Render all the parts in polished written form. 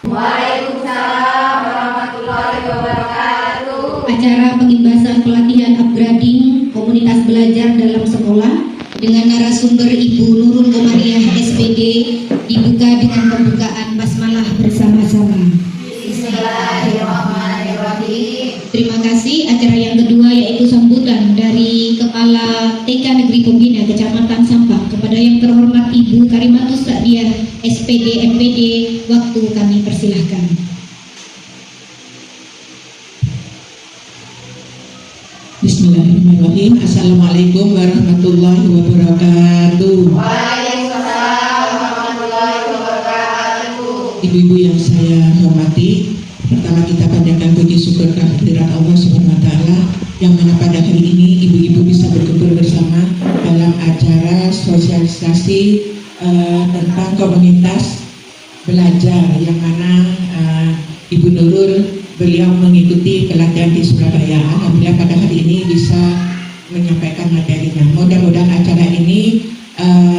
Waalaikumsalam warahmatullahi wabarakatuh. Acara pengibasan pelatihan upgrading komunitas belajar dalam sekolah dengan narasumber Ibu Nurul Komariah SPD dibuka dengan pembukaan basmalah bersama-sama. Bismillahirrahmanirrahim. Terima kasih. Acara yang kedua yaitu sambutan dari Kepala TK Negeri Pembina Kecamatan Sampang kepada yang terhormat Ibu Karimatus Sa'diah SPD MPD. Waktu kami persilahkan. Bismillahirrahmanirrahim. Assalamualaikum warahmatullahi wabarakatuh. Waalaikumsalam warahmatullahi wabarakatuh. Ibu-ibu yang saya hormati, pertama kita panjatkan puji syukur kehadirat Allah Subhanahu wa taala yang mana pada hari ini ibu-ibu bisa berkumpul bersama dalam acara sosialisasi tentang komunitas belajar yang mana Ibu Nurul beliau mengikuti pelatihan di Surabaya. Alhamdulillah pada hari ini bisa menyampaikan materinya. Mudah-mudahan acara ini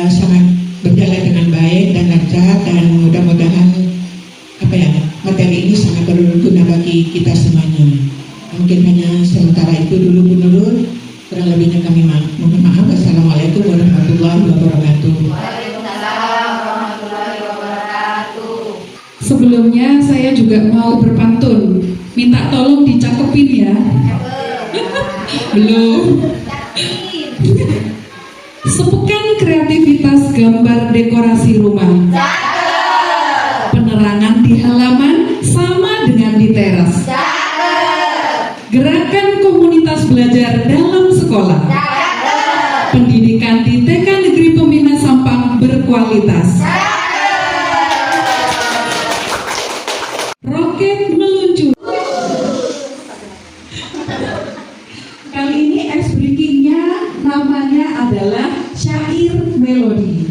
sangat berjalan dengan baik dan lancar, dan mudah-mudahan materi ini sangat berguna bagi kita semuanya. Mungkin hanya sementara itu dulu Bu Nurul, kurang lebihnya kami mohon maaf. Wassalamualaikum warahmatullahi wabarakatuh. Waalaikumsalam warahmatullahi wabarakatuh. Sebelumnya saya juga mau berpantun, minta tolong dicakepin ya. Belum. Sepekan kreativitas gambar dekorasi rumah. Penerangan di halaman sama dengan di teras. Gerakan komunitas belajar dalam sekolah. Pendidikan di TK Negeri Pembina Sampang berkualitas. Roket meluncur. Kali ini ice breakingnya namanya adalah syair melodi.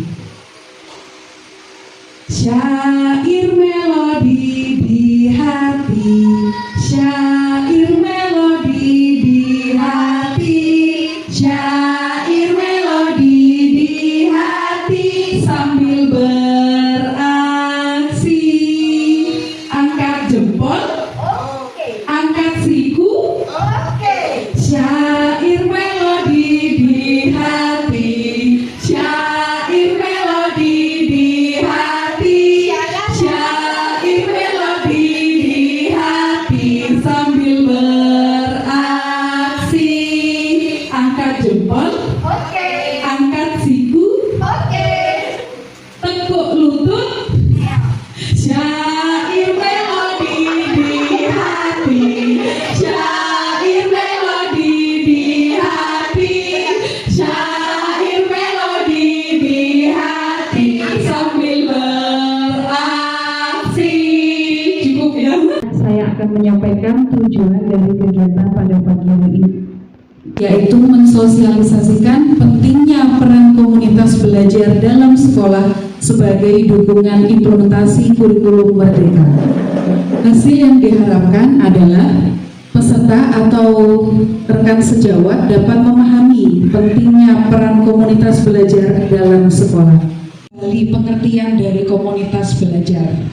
Syair melodi di hati, syair melodi di hati, syair melodi di hati sambil beraksi. Angkat jempol, angkat siku, syair melodi di hati, syair melodi di hati, syair melodi di hati sambil beraksi. Angkat jempol, angkat siku, tekuk lutut, syair melodi di hati, syair melodi di hati, syair melodi di hati sambil beraksi. Cukup ya. Saya akan menyampaikan tujuan dari kegiatan pada pagi hari ini, yaitu mensosialisasikan pentingnya peran komunitas belajar dalam sekolah sebagai dukungan implementasi kurikulum merdeka. Hasil yang diharapkan adalah peserta atau rekan sejawat dapat memahami pentingnya peran komunitas belajar dalam sekolah. Kali pengertian dari komunitas belajar.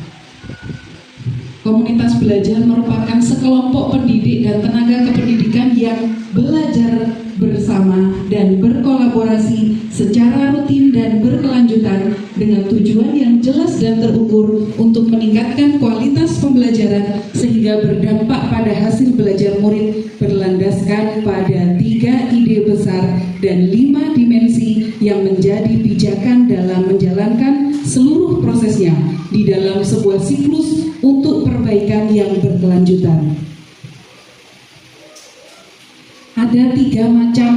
Komunitas belajar merupakan sekelompok pendidik dan tenaga kependidikan yang belajar bersama dan berkolaborasi secara rutin dan berkelanjutan dengan tujuan yang jelas dan terukur untuk meningkatkan kualitas pembelajaran sehingga berdampak pada hasil belajar murid berlandaskan pada 3 ide besar dan 5 dimensi yang menjadi pijakan dalam menjalankan seluruh prosesnya di dalam sebuah siklus untuk perbaikan yang berkelanjutan. Ada 3 macam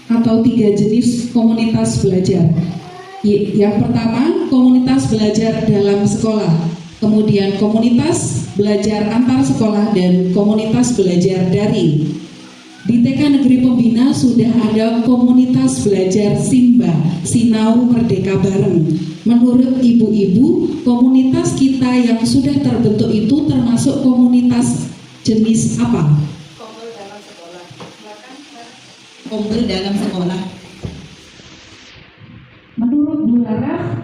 atau 3 jenis komunitas belajar. Yang pertama, komunitas belajar dalam sekolah. Kemudian komunitas belajar antar sekolah dan komunitas belajar daring. Di TK Negeri Pembina sudah ada komunitas belajar Simba, Sinau Merdeka Bareng. Menurut ibu-ibu, komunitas kita yang sudah terbentuk itu termasuk komunitas jenis apa? Kompel dalam sekolah. Menurut Bu Laras,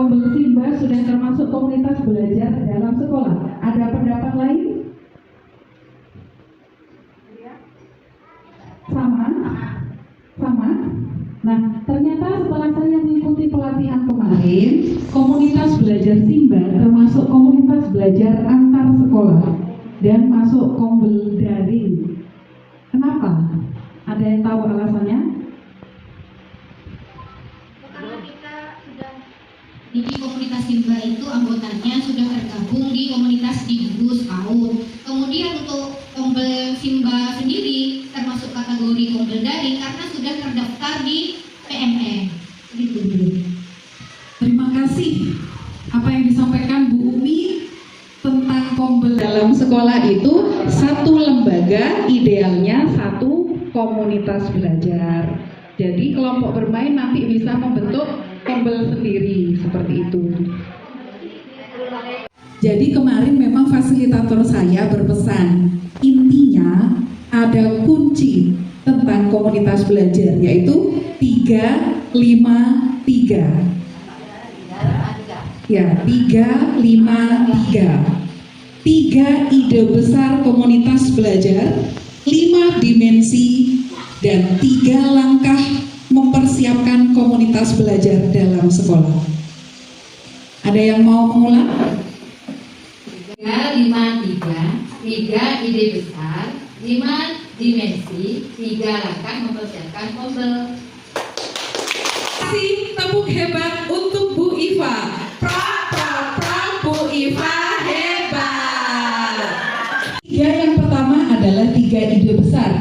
Kombel Simba sudah termasuk komunitas belajar dalam sekolah. Ada pendapat lain? Sama? Sama? Nah, ternyata setelah saya mengikuti pelatihan kemarin, komunitas belajar Simba termasuk komunitas belajar antar sekolah dan masuk kombel daring. Kenapa? Ada yang tahu alasannya? Karena kita sudah di komunitas Simba itu anggotanya sudah tergabung di komunitas Digbus PAUD. Kemudian untuk kombel Simba sendiri termasuk kategori kombel daring karena sudah terdaftar di PMN. Gitu. Terima kasih. Apa yang disampaikan Bu Umi tentang kombel dalam sekolah itu satu lembaga, idealnya satu komunitas belajar. Jadi kelompok bermain nanti bisa membentuk kombel sendiri seperti itu. Jadi kemarin memang fasilitator saya berpesan, intinya ada kunci tentang komunitas belajar yaitu 353. Ya, 353. 3 ide besar komunitas belajar, 5 dimensi, dan 3 langkah mempersiapkan komunitas belajar dalam sekolah. Ada yang mau mengulang? 3 ide besar, 5 dimensi, 3 langkah mempersiapkan kombel. Kasih tepuk hebat untuk Bu Iva. Bu Iva hebat. 3 yang pertama adalah 3 ide besar.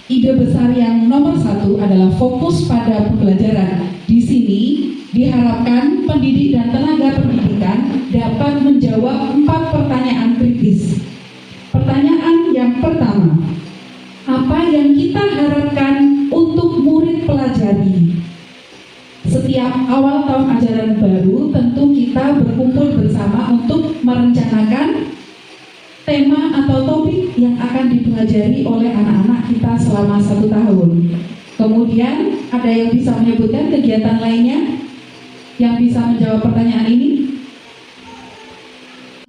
Ide besar yang nomor 1 adalah fokus pada pembelajaran. Di sini diharapkan pendidik dan tenaga pendidikan dapat menjawab 4 pertanyaan kritis. Pertanyaan yang pertama, apa yang kita harapkan untuk murid pelajari? Setiap awal tahun ajaran baru tentu kita berkumpul bersama untuk merencanakan tema atau topik yang akan dipelajari oleh anak-anak kita selama 1 tahun. Kemudian ada yang bisa menyebutkan kegiatan lainnya yang bisa menjawab pertanyaan ini?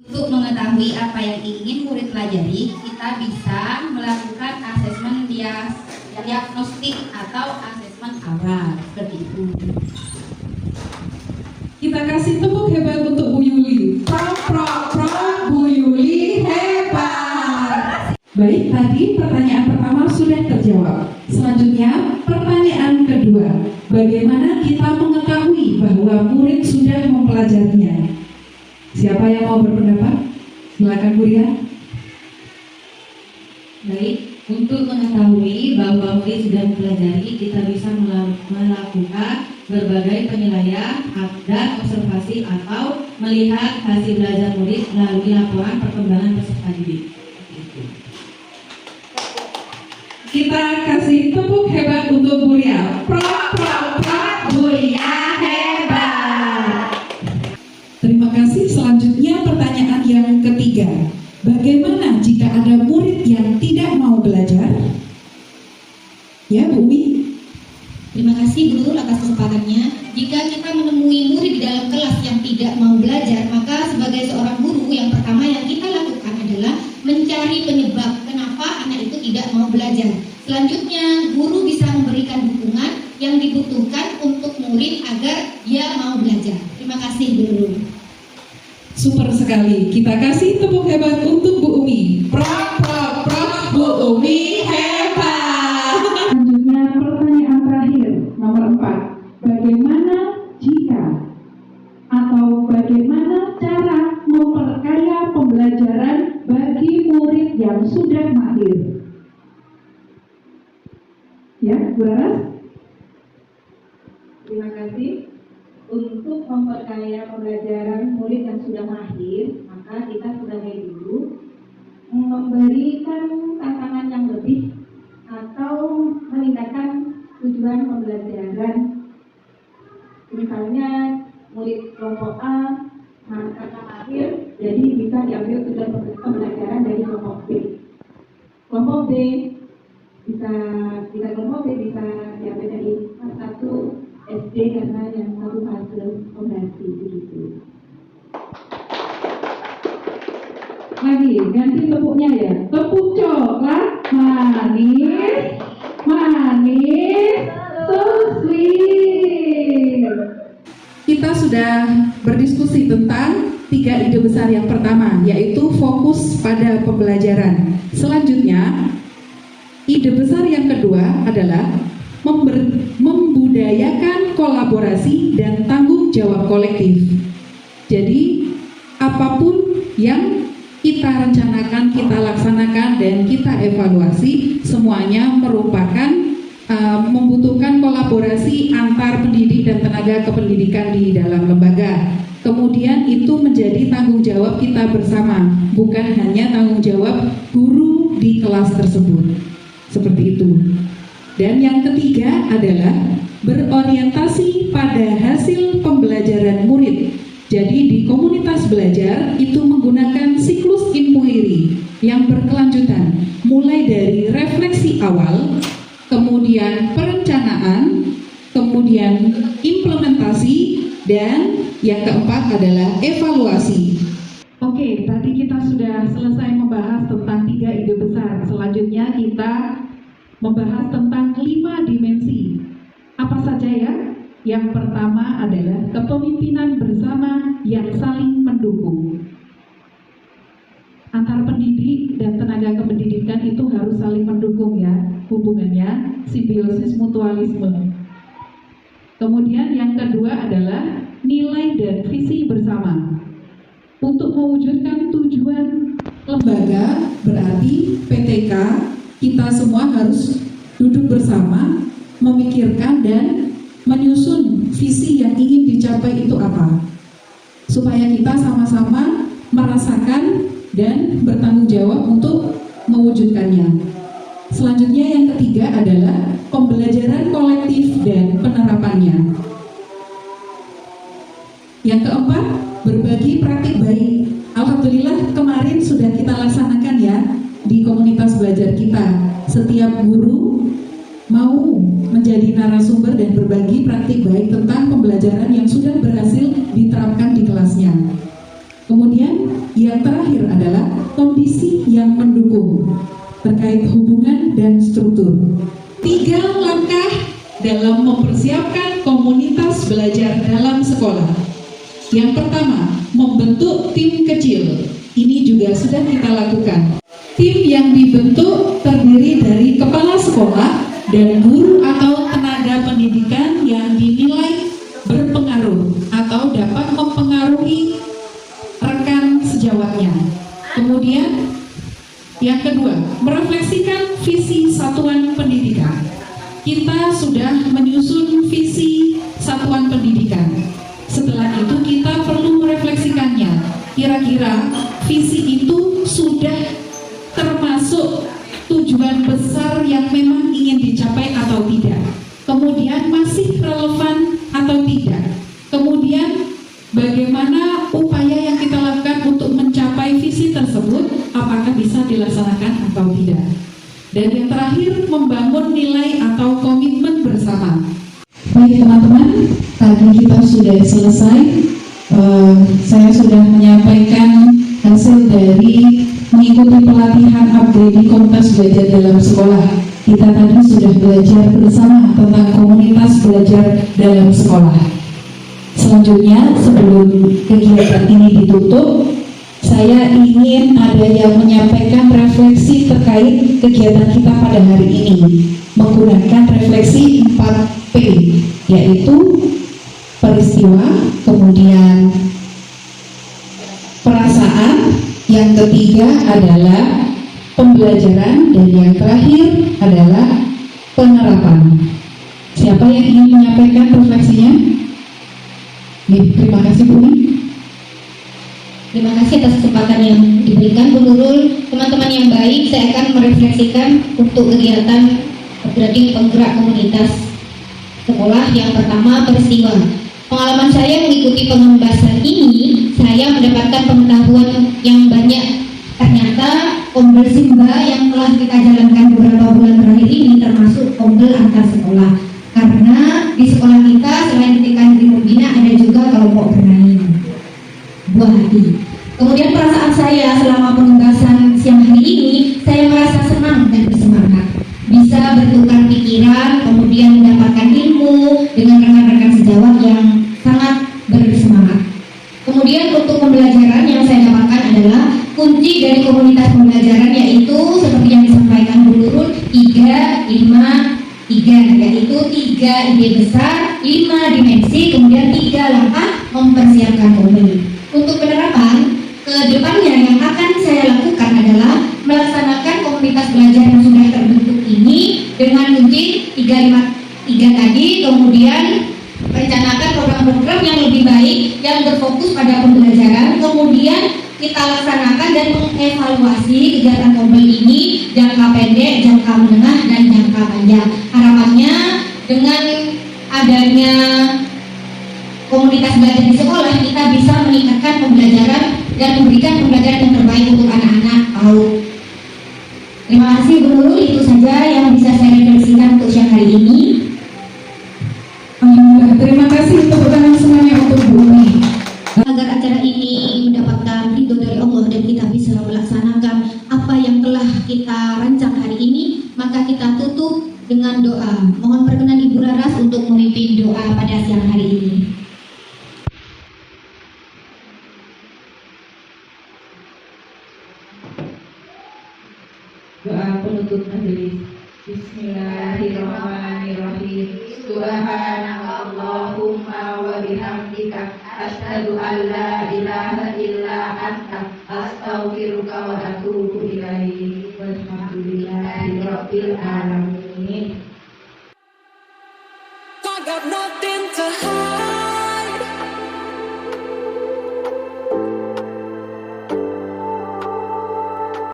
Untuk mengetahui apa yang ingin murid pelajari, kita bisa melakukan asesmen diagnostik atau asesmen awal seperti itu. Kita kasih tepuk hebat untuk Bu Yuli. Bu Yuli hebat. Baik, tadi pertanyaan pertama sudah terjawab. Selanjutnya pertanyaan kedua, bagaimana kita mengetahui bahwa murid sudah mempelajarinya? Siapa yang mau berpendapat? Silakan Bu Ria. Baik, untuk mengetahui bahwa murid sudah mempelajari, kita bisa melakukan berbagai penilaian dan observasi atau melihat hasil belajar murid melalui laporan perkembangan peserta didik. Kita kasih tepuk hebat untuk Bu Ria. Bu Ria hebat. Terima kasih. Selanjutnya pertanyaan yang ketiga. Bagaimana jika ada murid yang tidak mau belajar? Ya, Bu Umi. Terima kasih Bu Nurul atas kesempatannya. Jika kita menemui murid di dalam kelas yang tidak mau belajar, maka sebagai seorang guru yang pertama yang kita lakukan adalah mencari penyebab kenapa anak itu tidak mau belajar. Selanjutnya, guru bisa memberikan dukungan yang dibutuhkan untuk murid agar dia mau belajar. Terima kasih Bu Nurul. Super sekali. Kita kasih tepuk hebat untuk Bu Umi. Bu Umi hebat. Selanjutnya pertanyaan terakhir nomor 4. Bagaimana jika atau bagaimana cara memperkaya pembelajaran bagi murid yang sudah mahir? Ya, Bu Laras. Terima kasih. Untuk memperkaya pembelajaran murid yang sudah mahir, maka kita sebagai guru memberikan tantangan yang lebih atau menindakkan tujuan pembelajaran. Misalnya murid kelompok A karena mahir, jadi bisa diambil tujuan pembelajaran dari kelompok B. Kelompok B bisa diambil dari kelas 1 SD karena yang satu fase pembelajaran. berarti begitu. Lagi ganti tepuknya ya, tepuk coklat manis, manis, so sweet. Kita sudah berdiskusi tentang 3 ide besar yang pertama, yaitu fokus pada pembelajaran. Selanjutnya, ide besar yang kedua adalah membudayakan kolaborasi dan tanggung jawab kolektif. Jadi, apapun yang kita rencanakan, kita laksanakan, dan kita evaluasi, semuanya merupakan membutuhkan kolaborasi antar pendidik dan tenaga kependidikan di dalam lembaga. Kemudian itu menjadi tanggung jawab kita bersama, bukan hanya tanggung jawab guru di kelas tersebut. Seperti itu. Dan yang ketiga adalah berorientasi pada hasil pembelajaran murid. Jadi di komunitas belajar itu menggunakan siklus inquiry yang berkelanjutan, mulai dari refleksi awal, kemudian perencanaan, kemudian implementasi, dan yang keempat adalah evaluasi. Oke, tadi kita sudah selesai membahas tentang 3 ide besar. Selanjutnya kita membahas tentang 5 dimensi. Apa saja ya? Yang pertama adalah kepemimpinan bersama yang saling mendukung. Antar pendidik dan tenaga kependidikan itu harus saling mendukung ya, hubungannya simbiosis mutualisme. Kemudian yang kedua adalah nilai dan visi bersama. Untuk mewujudkan tujuan lembaga berarti PTK, kita semua harus duduk bersama, memikirkan dan menyusun visi yang ingin dicapai itu apa, supaya kita sama-sama merasakan dan bertanggung jawab untuk mewujudkannya. Selanjutnya yang ketiga adalah pembelajaran kolektif dan penerapannya. Yang keempat, berbagi praktik baik. Alhamdulillah kemarin sudah kita laksanakan ya di komunitas belajar kita. Setiap guru mau menjadi narasumber dan berbagi praktik baik tentang pembelajaran yang sudah berhasil diterapkan di kelasnya. Kemudian yang terakhir adalah kondisi yang mendukung terkait hubungan dan struktur. 3 langkah dalam mempersiapkan komunitas belajar dalam sekolah. Yang pertama, membentuk tim kecil. Ini juga sudah kita lakukan. Tim yang dibentuk terdiri dari kepala sekolah dan guru atau tenaga pendidikan yang dinilai berpengaruh atau dapat mempengaruhi rekan sejawatnya. Kemudian yang kedua, merefleksikan visi satuan pendidikan. Kita sudah menyusun visi satuan pendidikan. Setelah itu kita perlu merefleksikannya. Kira-kira visi itu sudah termasuk tujuan besar yang memang ingin dicapai atau tidak. Kemudian masih relevan atau tidak. Kemudian bagaimana upaya yang kita lakukan untuk mencapai visi tersebut, apakah bisa dilaksanakan atau tidak. Dan yang terakhir, membangun nilai atau komitmen bersama. Baik teman-teman, tadi kita sudah selesai. Saya sudah menyampaikan hasil dari mengikuti pelatihan upgrading komunitas belajar dalam sekolah. Kita tadi sudah belajar bersama tentang komunitas belajar dalam sekolah. Selanjutnya, sebelum kegiatan ini ditutup, saya ingin ada yang menyampaikan refleksi terkait kegiatan kita pada hari ini menggunakan refleksi 4P, yaitu peristiwa, kemudian perasaan, yang ketiga adalah pembelajaran, dan yang terakhir adalah penerapan. Siapa yang ingin menyampaikan refleksinya? Terima kasih Bu. Terima kasih atas kesempatan yang diberikan Bu Nurul. Teman-teman yang baik, saya akan merefleksikan untuk kegiatan upgrading penggerak komunitas sekolah. Yang pertama, peristiwa. Pengalaman saya mengikuti pembahasan ini, saya mendapatkan pengetahuan yang banyak. Ternyata Ombel Simba yang telah kita jalankan beberapa bulan terakhir ini termasuk Ombel antar sekolah. Karena di sekolah kita selain ketika negeri pembina ada juga kelompok buah hati. Kemudian perasaan saya selama penuntasan siang hari ini, saya merasa senang dan bersemangat. Bisa bertukar pikiran, kemudian mendapatkan ilmu dengan rekan-rekan sejawat yang sangat bersemangat. Kemudian untuk pembelajaran yang saya dapatkan adalah kunci dari komunitas pembelajaran, yaitu seperti yang disampaikan Bu Nurul, 3, 5, 3, yaitu 3 ide besar, 5 dimensi, kemudian 3 langkah mempersiapkan mobil. Untuk penerapan ke depannya yang akan saya lakukan adalah melaksanakan komunitas belajar yang sudah terbentuk ini dengan kunci 3, 5, 3 tadi, kemudian merencanakan program-program yang lebih baik yang berfokus pada pembelajaran, kemudian kita laksanakan dan mengevaluasi kegiatan Kobel ini jangka pendek, jangka menengah, dan jangka panjang. Harapannya dengan adanya komunitas belajar di sekolah, kita bisa meningkatkan pembelajaran dan memberikan pembelajaran yang terbaik untuk anak-anak PAUD. Terima kasih Bu Nurul, itu saja yang bisa saya refleksikan untuk siang hari ini. Terima kasih, tepuk tangan semuanya untuk Bu Umi. Agar acara ini mendapatkan ridho dari Allah dan kita bisa melaksanakan apa yang telah kita rancang hari ini, maka kita tutup dengan doa. Mohon perkenan Ibu Raras untuk memimpin doa pada siang hari ini. Doa penutup majelis. Bismillahirrahmanirrahim. Subhanakallahumma wa bihamdika asyhadu an la ilaha illa anta astaghfiruka wa atubu ilaik. Walhamdulillahi rabbil alamin. I got nothing